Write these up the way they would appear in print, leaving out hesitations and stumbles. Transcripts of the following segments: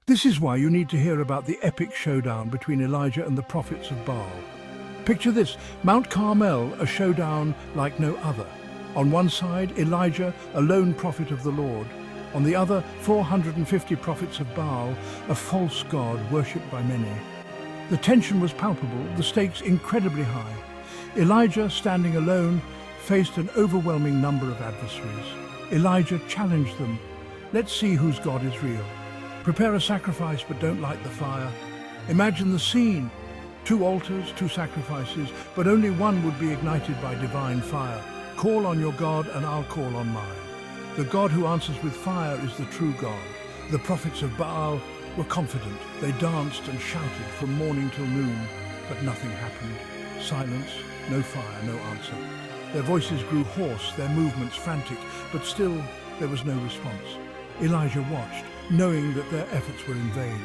This is why you need to hear about the epic showdown between Elijah and the prophets of Baal. Picture this, Mount Carmel, a showdown like no other. On one side, Elijah, a lone prophet of the Lord. On the other, 450 prophets of Baal, a false god worshipped by many. The tension was palpable, the stakes incredibly high. Elijah, standing alone, faced an overwhelming number of adversaries. Elijah challenged them. Let's see whose God is real. Prepare a sacrifice, but don't light the fire. Imagine the scene. 2 altars, 2 sacrifices, but only one would be ignited by divine fire. Call on your God and I'll call on mine. The God who answers with fire is the true God. The prophets of Baal were confident. They danced and shouted from morning till noon, but nothing happened. Silence, no fire, no answer. Their voices grew hoarse, their movements frantic, but still there was no response. Elijah watched, knowing that their efforts were in vain.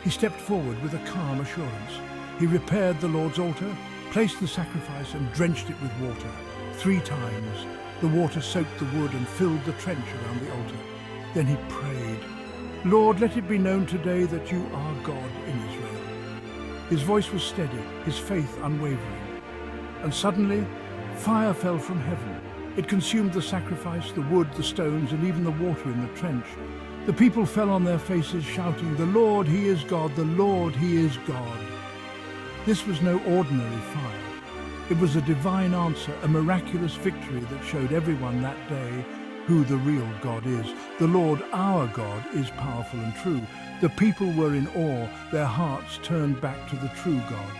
He stepped forward with a calm assurance. He repaired the Lord's altar, placed the sacrifice and drenched it with water. 3 times, the water soaked the wood and filled the trench around the altar. Then he prayed, Lord, let it be known today that you are God in Israel. His voice was steady, his faith unwavering. And suddenly, fire fell from heaven. It consumed the sacrifice, the wood, the stones, and even the water in the trench. The people fell on their faces shouting, the Lord, he is God, the Lord, he is God. This was no ordinary fire. It was a divine answer, a miraculous victory that showed everyone that day who the real God is. The Lord, our God, is powerful and true. The people were in awe, their hearts turned back to the true God.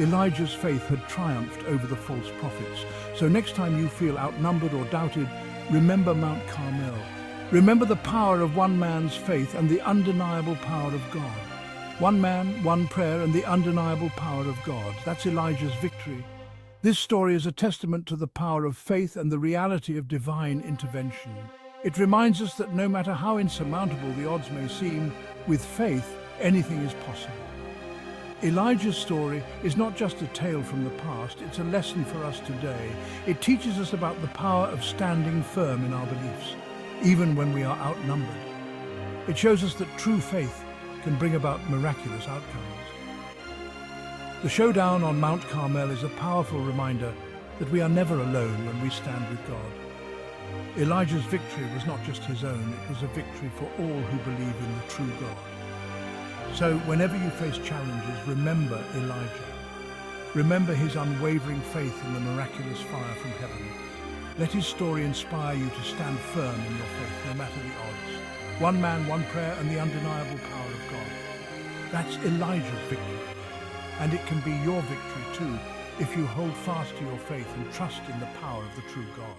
Elijah's faith had triumphed over the false prophets. So next time you feel outnumbered or doubted, remember Mount Carmel. Remember the power of one man's faith and the undeniable power of God. One man, one prayer, and the undeniable power of God. That's Elijah's victory. This story is a testament to the power of faith and the reality of divine intervention. It reminds us that no matter how insurmountable the odds may seem, with faith, anything is possible. Elijah's story is not just a tale from the past, it's a lesson for us today. It teaches us about the power of standing firm in our beliefs, even when we are outnumbered. It shows us that true faith can bring about miraculous outcomes. The showdown on Mount Carmel is a powerful reminder that we are never alone when we stand with God. Elijah's victory was not just his own, it was a victory for all who believe in the true God. So whenever you face challenges, remember Elijah. Remember his unwavering faith in the miraculous fire from heaven. Let his story inspire you to stand firm in your faith, no matter the odds. One man, one prayer, and the undeniable power of God. That's Elijah's victory. And it can be your victory too, if you hold fast to your faith and trust in the power of the true God.